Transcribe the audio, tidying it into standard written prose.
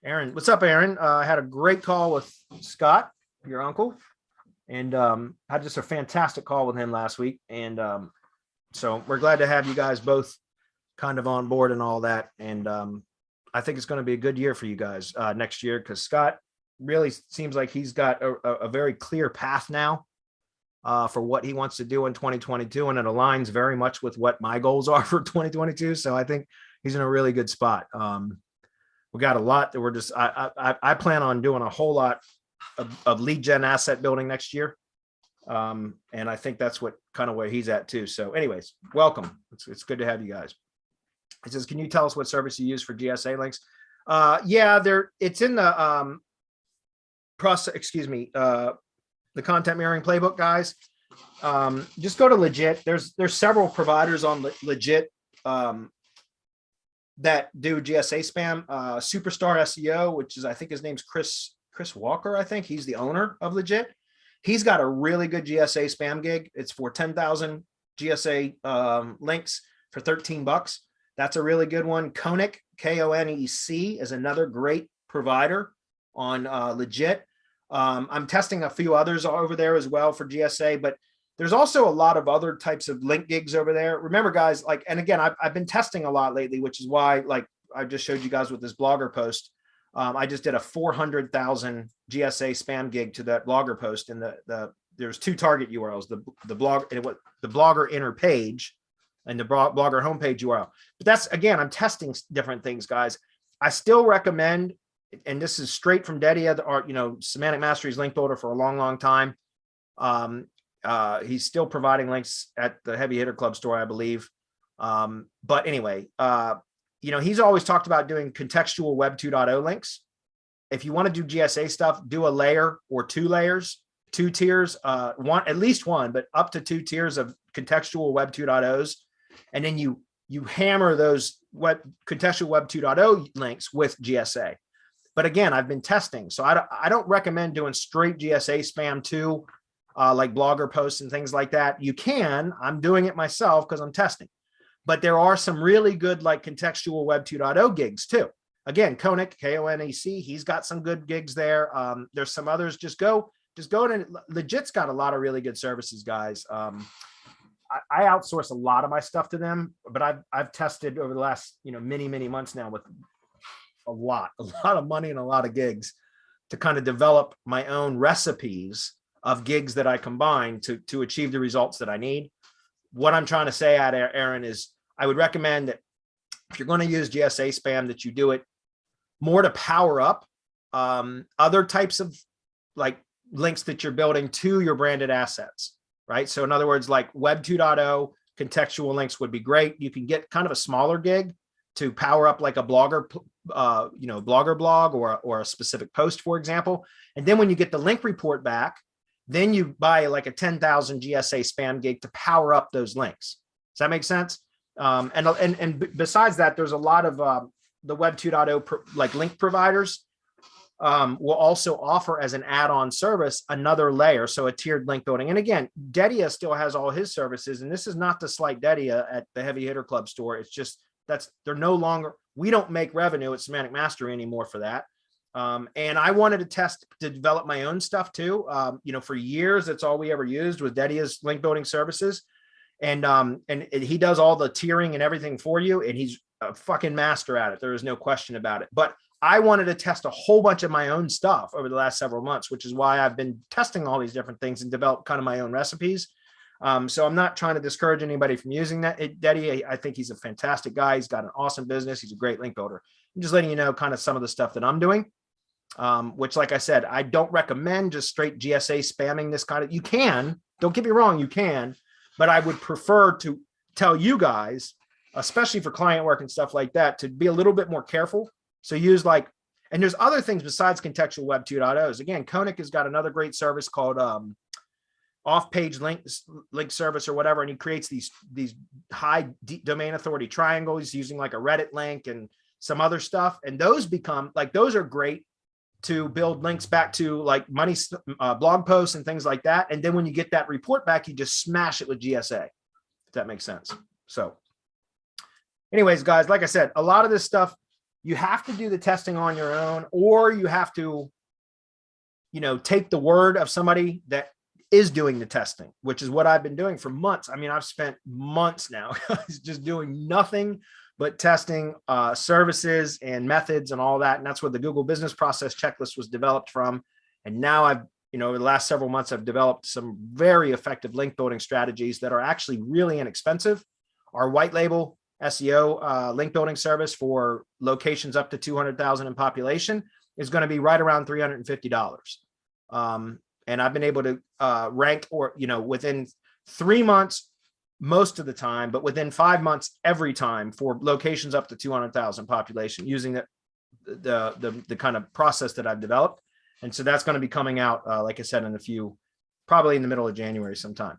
Aaron, what's up, Aaron? I had a great call with Scott, your uncle, and had just a fantastic call with him last week. And so we're glad to have you guys both kind of on board and all that. And I think it's going to be a good year for you guys next year, because Scott really seems like he's got a very clear path now for what he wants to do in 2022. And it aligns very much with what my goals are for 2022. So I think he's in a really good spot. We got a lot that we're just, I plan on doing a whole lot of lead gen asset building next year. And I think that's what kind of where he's at too. So anyways, welcome. It's good to have you guys. He says, can you tell us what service you use for GSA links? Yeah, it's in the process, the content mirroring playbook, guys. Just go to Legit. There's several providers on Legit that do GSA spam. SuperstarSEO, which is, I think his name's Chris Walker. I think he's the owner of Legit. He's got a really good GSA spam gig. It's for 10,000 GSA links for $13. That's a really good one. Konec, Konec, is another great provider on Legit. I'm testing a few others over there as well for GSA, but there's also a lot of other types of link gigs over there. Remember, guys, like, and again, I've been testing a lot lately, which is why, like, I just showed you guys with this blogger post. I just did a 400,000 GSA spam gig to that blogger post, and there's two target URLs: the blogger inner page and the blogger homepage URL. But that's, again, I'm testing different things, guys. I still recommend, and this is straight from Dedia, Semantic Mastery's link builder for a long, long time. He's still providing links at the Heavy Hitter Club store, I believe. But anyway, he's always talked about doing contextual Web 2.0 links. If you want to do GSA stuff, do a layer or two layers, two tiers, at least one, but up to two tiers of contextual Web 2.0s. And then you hammer those contextual Web 2.0 links with GSA. But again, I've been testing, so I don't recommend doing straight GSA spam too, like blogger posts and things like that. You can. I'm doing it myself because I'm testing. But there are some really good, like, contextual Web 2.0 gigs too. Again, Konec, Konec, he's got some good gigs there. There's some others. Just go to Legit's got a lot of really good services, guys. I outsource a lot of my stuff to them, but I've tested over the last many months now with a lot of money and a lot of gigs to kind of develop my own recipes of gigs that I combine to achieve the results that I need. What I'm trying to say, Aaron, is I would recommend that if you're going to use GSA spam, that you do it more to power up other types of, like, links that you're building to your branded assets, right? So in other words, like Web 2.0 contextual links would be great. You can get kind of a smaller gig to power up, like a blogger, blogger blog or a specific post, for example. And then when you get the link report back, then you buy like a 10,000 GSA spam gig to power up those links. Does that make sense? And besides that, there's a lot of the Web 2.0 like link providers will also offer as an add-on service another layer, so a tiered link building. And again, Dedia still has all his services, and this is not to slight Dedia at the Heavy Hitter Club store. It's just they're no longer, we don't make revenue at Semantic Mastery anymore for that. And I wanted to develop my own stuff too. For years, that's all we ever used was Dedia's link building services. And he does all the tiering and everything for you. And he's a fucking master at it. There is no question about it. But I wanted to test a whole bunch of my own stuff over the last several months, which is why I've been testing all these different things and develop kind of my own recipes. So I'm not trying to discourage anybody from using that. Dedia, I think he's a fantastic guy. He's got an awesome business. He's a great link builder. I'm just letting you know kind of some of the stuff that I'm doing. Which, like I said, I don't recommend just straight GSA spamming this kind of, you can, don't get me wrong, you can, but I would prefer to tell you guys, especially for client work and stuff like that, to be a little bit more careful. So use and there's other things besides contextual Web 2.0s. Again, Konec has got another great service called off-page link service or whatever, and he creates these high domain authority triangles using like a Reddit link and some other stuff. And those those are great to build links back to like money blog posts and things like that. And then when you get that report back, you just smash it with GSA, if that makes sense. So anyways, guys, like I said, a lot of this stuff you have to do the testing on your own, or you have to, take the word of somebody that is doing the testing, which is what I've been doing for months. I mean, I've spent months now just doing nothing but testing services and methods and all that. And that's where the Google Business Process Checklist was developed from. And now I've, over the last several months, I've developed some very effective link building strategies that are actually really inexpensive. Our white label SEO link building service for locations up to 200,000 in population is going to be right around $350. And I've been able to rank, or, within 3 months, most of the time, but within 5 months, every time, for locations up to 200,000 population, using the kind of process that I've developed. And so that's going to be coming out, like I said, probably in the middle of January sometime.